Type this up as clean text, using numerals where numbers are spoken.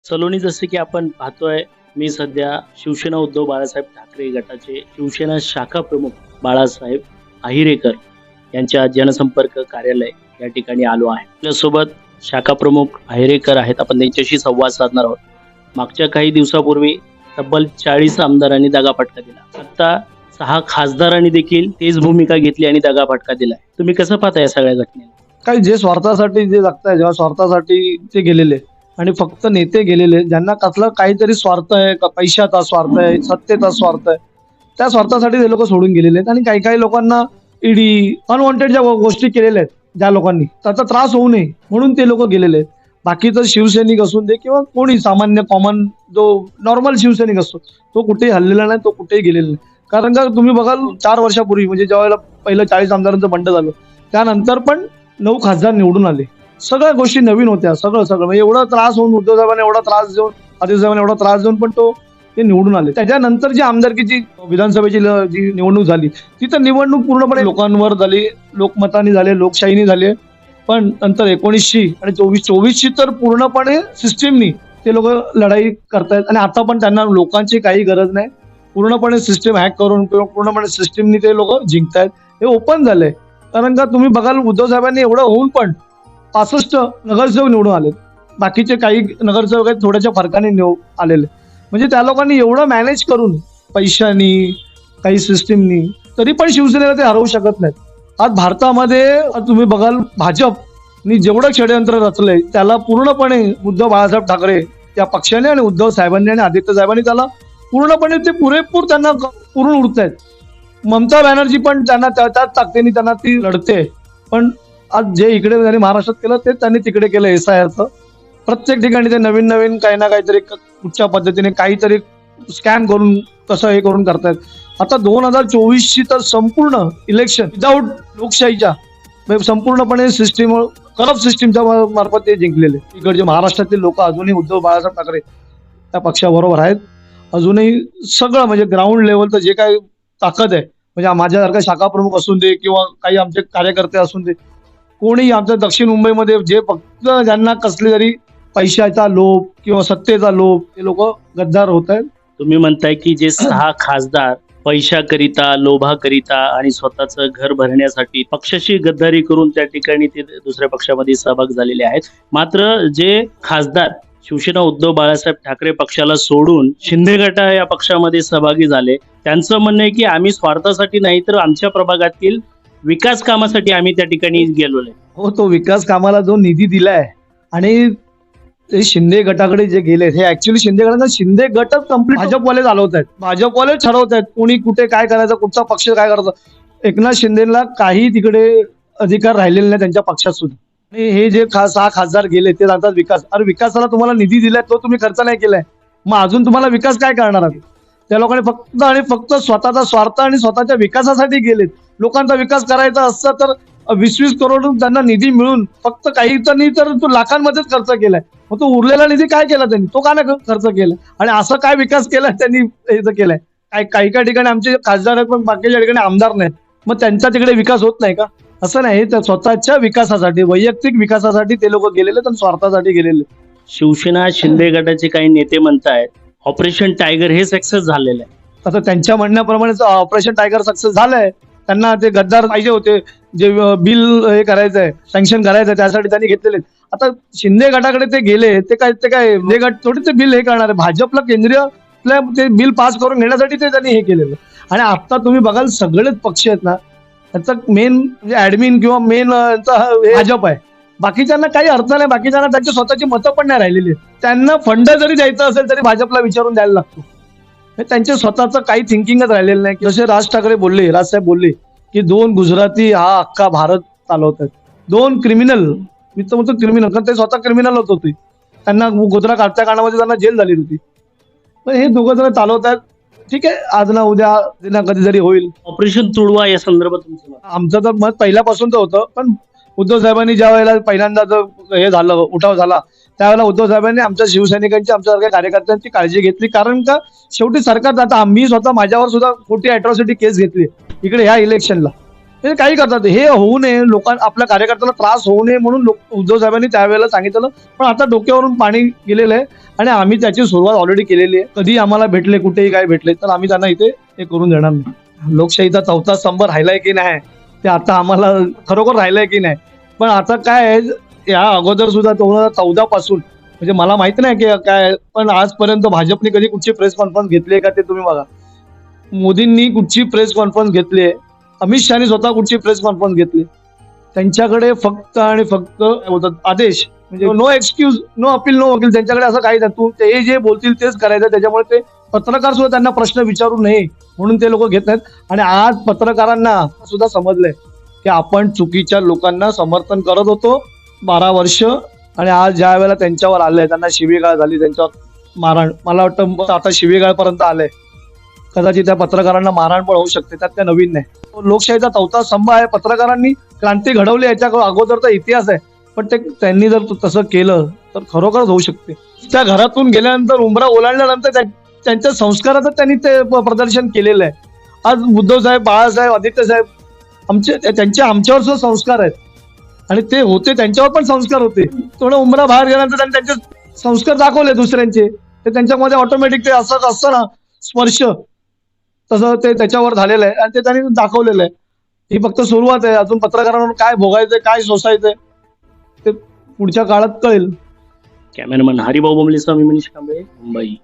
सलोनी जसे की आपण पाहतोय, मी सध्या शिवसेना उद्धव बाळासाहेब ठाकरे गटाचे शिवसेना शाखा प्रमुख बाळासाहेब अहिरेकर यांच्या जनसंपर्क कार्यालय या ठिकाणी आलो आहे. आपल्यासोबत शाखा प्रमुख अहिरेकर आहेत. आपण त्यांच्याशी संवाद साधणार आहोत. मागच्या काही दिवसापूर्वी तब्बल 40 आमदारांनी दगाफटका दिला. आता 6 खासदारांनी देखील तेच भूमिका घेतली आणि दगाफटका दिलाय. तुम्ही कसं पाहता या सगळ्या घटनेला? काही जे स्वार्थासाठी जे जगताय, जेव्हा स्वार्थासाठी ते गेलेले आणि फक्त नेते गेलेले, ज्यांना कसला काहीतरी स्वार्थ आहे, का पैशाचा स्वार्थ आहे, सत्तेचा स्वार्थ आहे, त्या स्वार्थासाठी ते लोक सोडून गेलेले आहेत. आणि काही काही लोकांना ईडी अनवॉन्टेड ज्या गोष्टी केलेल्या आहेत, ज्या लोकांनी त्याचा त्रास होऊ नये म्हणून ते लोक गेलेले आहेत. बाकीचं शिवसैनिक असून दे किंवा कोणी सामान्य कॉमन जो नॉर्मल शिवसैनिक असतो, तो कुठेही हल्लेला नाही, तो कुठेही गेलेला नाही. कारण का तुम्ही बघाल 4 वर्षापूर्वी म्हणजे ज्यावेळेला पहिलं 40 आमदारांचं बंड झालं, त्यानंतर पण 9 खासदार निवडून आले. सगळ्या गोष्टी नवीन होत्या. सगळं म्हणजे एवढा त्रास होऊन उद्धव साहेबांना एवढा त्रास देऊन, आदित्य साहेबांना एवढा त्रास देऊन पण ते निवडून आले. त्याच्यानंतर जी आमदारकीची विधानसभेची जी निवडणूक झाली, ती तर निवडणूक पूर्णपणे लोकांवर झाली, लोकमतानी झाले, लोकशाहीने झाले. पण नंतर 19ची आणि 24ची तर पूर्णपणे सिस्टीमनी ते लोक लढाई करतायत. आणि आता पण त्यांना लोकांची काही गरज नाही. पूर्णपणे सिस्टीम हॅक करून किंवा पूर्णपणे सिस्टीमनी ते लोक जिंकतायत. हे ओपन झालंय. कारण का तुम्ही बघाल उद्धव साहेबांनी एवढं होऊन पण 65 नगरसेवक निवडून आले. बाकीचे काही नगरसेवक आहेत थोड्याशा फरकाने आलेले. म्हणजे त्या लोकांनी एवढं मॅनेज करून पैशानी, काही सिस्टीमनी, तरी पण शिवसेनेला ते हरवू शकत नाहीत. आज भारतामध्ये तुम्ही बघाल भाजपनी जेवढं षडयंत्र रचलंय त्याला पूर्णपणे उद्धव बाळासाहेब ठाकरे त्या पक्षाने आणि उद्धव साहेबांनी आणि आदित्य साहेबांनी त्याला पूर्णपणे ते पुरेपूर त्यांना पुरून उडतायत. ममता बॅनर्जी पण त्यांना त्याच ताकदीने त्यांना ती लढते. पण आज जे इकडे त्यांनी महाराष्ट्रात केलं ते त्यांनी तिकडे केलं. SIRचं प्रत्येक ठिकाणी ते नवीन नवीन काही ना काहीतरी कुठच्या पद्धतीने काहीतरी स्कॅम करून कसं हे करून करतायत. आता 2024ची तर संपूर्ण इलेक्शन विदाऊट लोकशाहीच्या म्हणजे संपूर्णपणे सिस्टीम करप्ट सिस्टीमच्या मार्फत ते जिंकलेले. इकडचे महाराष्ट्रातील लोक अजूनही उद्धव बाळासाहेब ठाकरे त्या पक्षाबरोबर आहेत. अजूनही सगळं म्हणजे ग्राउंड लेवलचं जे काही ताकद आहे, म्हणजे माझ्यासारखा शाखा प्रमुख असून दे किंवा काही आमचे कार्यकर्ते असून दे, कोणी आमच्या दक्षिण मुंबईमध्ये जे फक्त ज्यांना कसले तरी पैशाचा लोभ किंवा सत्तेचा लोभ, ते लोक गद्दार होत आहेत. तुम्ही म्हणताय की जे 6 खासदार पैशाकरिता, लोभाकरिता आणि स्वतःचं घर भरण्यासाठी पक्षाशी गद्दारी करून त्या ठिकाणी ते दुसऱ्या पक्षामध्ये सहभाग झालेले आहेत. मात्र जे खासदार शिवसेना उद्धव बाळासाहेब ठाकरे पक्षाला सोडून शिंदे गट या पक्षामध्ये सहभागी झाले, त्यांचं म्हणणं आहे की आम्ही स्वार्थासाठी नाही तर आमच्या प्रभागातील विकास कामासाठी आम्ही त्या ठिकाणी गेलो आहे. हो, तो विकास कामाला जो निधी दिलाय आणि ते शिंदे गटाकडे जे गेले, हे ऍक्च्युली शिंदे गटच कम्प्लीट भाजपवाले चालवत आहेत. भाजपवाले ठरवत आहेत कोणी कुठे काय करायचं, कुठचा पक्ष काय करायचं. एकनाथ शिंदेला काही तिकडे अधिकार राहिलेले नाही त्यांच्या पक्षात सुद्धा. आणि हे जे 6 खासदार गेले ते सांगतात विकास. अरे विकासाला तुम्हाला निधी दिलाय, तो तुम्ही खर्च नाही केलाय, मग अजून तुम्हाला विकास काय करणार आहे? त्या लोकांनी फक्त आणि फक्त स्वतःचा स्वार्थ आणि स्वतःच्या विकासासाठी गेलेत. लोकांचा विकास करायचा असता तर 20-20 करोड त्यांना निधी मिळून फक्त काही तर तो लाखांमध्येच खर्च केलाय. मग तो उरलेला निधी काय केला त्यांनी? तो का नाही खर्च केला? आणि असं काय विकास केलाय त्यांनी हे केलाय? काही ठिकाणी आमचे खासदार आहेत पण बाकीच्या ठिकाणी आमदार नाहीत. मग त्यांचा तिकडे विकास होत नाही का? असं नाही. त्या स्वतःच्या विकासासाठी, वैयक्तिक विकासासाठी ते लोक गेलेले आणि स्वार्थासाठी गेलेले. शिवसेना शिंदे गटाचे काही नेते म्हणतायत ऑपरेशन टायगर हे सक्सेस झालेलं आहे. आता त्यांच्या म्हणण्याप्रमाणे ऑपरेशन टायगर सक्सेस झालंय. त्यांना ते गद्दार पाहिजे होते, जे बिल हे करायचंय, सँक्शन करायचंय, त्यासाठी त्यांनी घेतलेले. आता शिंदे गटाकडे ते गेले, ते काय गट थोडी ते बिल हे करणार आहे. भाजपला केंद्रीय ते बिल पास करून घेण्यासाठी ते त्यांनी हे केलेलं. आणि आता तुम्ही बघाल सगळेच पक्ष आहेत ना, त्याचा मेन म्हणजे ऍडमिन किंवा मेन भाजप आहे. बाकीच्यांना काही अर्थ नाही. बाकीच्यांना त्यांची स्वतःची मतं पण नाही राहिलेली. त्यांना फंड जरी द्यायचा असेल तरी भाजपला विचारून द्यायला लागतो. त्यांचे स्वतःचं काही थिंकिंगच राहिलेलं नाही. जसे राजसाहेब बोलले की 2 गुजराती हा अख्खा भारत चालवतात. 2 क्रिमिनल, मी तर म्हणतो क्रिमिनल, कारण ते स्वतः क्रिमिनल होत होते. त्यांना गोधरा काढत्या काळामध्ये त्यांना जेल झाली होती. पण हे 2 जण चालवतात. ठीक आहे, आज ना उद्या ना कधी जरी होईल. ऑपरेशन तुडवा या संदर्भात तुमचं मत? आमचं तर मत पहिल्यापासून तर होतं, पण उद्धव साहेबांनी ज्या वेळेला पहिल्यांदा हे झालं, उठाव झाला, त्यावेळेला उद्धव साहेबांनी आमच्या शिवसैनिकांची, आमच्यासारख्या कार्यकर्त्यांची काळजी घेतली. कारण का शेवटी सरकार, आता आम्ही स्वतः माझ्यावर सुद्धा खोटी अॅट्रॉसिटी केस घेतली इकडे ह्या इलेक्शनला. हे काही करतात. हे होऊ नये, आपल्या कार्यकर्त्याला त्रास होऊ नये म्हणून उद्धव साहेबांनी त्यावेळेला सांगितलं. पण आता डोक्यावरून पाणी गेलेलं आहे आणि आम्ही त्याची सुरुवात ऑलरेडी केलेली आहे. कधी आम्हाला भेटले, कुठेही काय भेटले तर आम्ही त्यांना इथे हे करून देणार नाही. लोकशाहीचा चौथा स्तंभ राहिलाय की नाही ते आता आम्हाला खरोखर राहिलंय की नाही. पण आता काय आहे, या अगोदर सुद्धा 2014 पासून म्हणजे मला माहित नाही की काय, पण आजपर्यंत भाजपने कधी कुठची प्रेस कॉन्फरन्स घेतली आहे का ते तुम्ही बघा. मोदींनी कुठची प्रेस कॉन्फरन्स घेतली आहे, अमित शहानी स्वतः कुठची प्रेस कॉन्फरन्स घेतली. त्यांच्याकडे फक्त आणि फक्त होतात आदेश, म्हणजे no excuse, no appeal, no वकील. त्यांच्याकडे असं काही नाही, तू ते जे बोलतील तेच करायचं. त्याच्यामुळे ते पत्रकार सुद्धा त्यांना प्रश्न विचारू नये म्हणून ते लोक घेत नाहीत. आणि आज पत्रकारांना सुद्धा समजलंय की आपण चुकीच्या लोकांना समर्थन करत होतो 12 वर्ष, आणि आज ज्या वेळेला त्यांच्यावर आलंय, त्यांना शिवीगाळ झाली, त्यांच्यावर मारहाण, मला वाटतं आता शिवीगाळपर्यंत आलंय. कदाचित त्या पत्रकारांना मारहाण पण होऊ शकते, त्यात काय नवीन नाही. लोकशाहीचा चौथा स्तंभ आहे. पत्रकारांनी क्रांती घडवली, याच्या अगोदरचा इतिहास आहे. पण त्यांनी जर तसं केलं तर खरोखरच होऊ शकते. त्या घरातून गेल्यानंतर, उंबरा ओलांडल्यानंतर त्यांच्या संस्काराचं त्यांनी ते प्रदर्शन केलेलं आहे. आज उद्धव साहेब, बाळासाहेब, आदित्य साहेब त्यांचे आमच्यावर सुद्धा संस्कार आहेत आणि ते होते, त्यांच्यावर पण संस्कार होते. थोडं उंबरा बाहेर गेल्यानंतर त्यांनी त्यांचे संस्कार दाखवले दुसऱ्यांचे, ते त्यांच्यामध्ये ऑटोमॅटिक ते असं असतं ना स्पर्श, तसं ते त्याच्यावर झालेलं आहे आणि ते त्यांनी दाखवलेलं आहे. ही फक्त सुरुवात आहे. अजून पत्रकारांवर काय भोगायचंय, काय सोसायचंय ते पुढच्या काळात कळेल. कॅमेरामन हरिभाऊ बोंबलेसह मी मनीष कांबळे, मुंबई.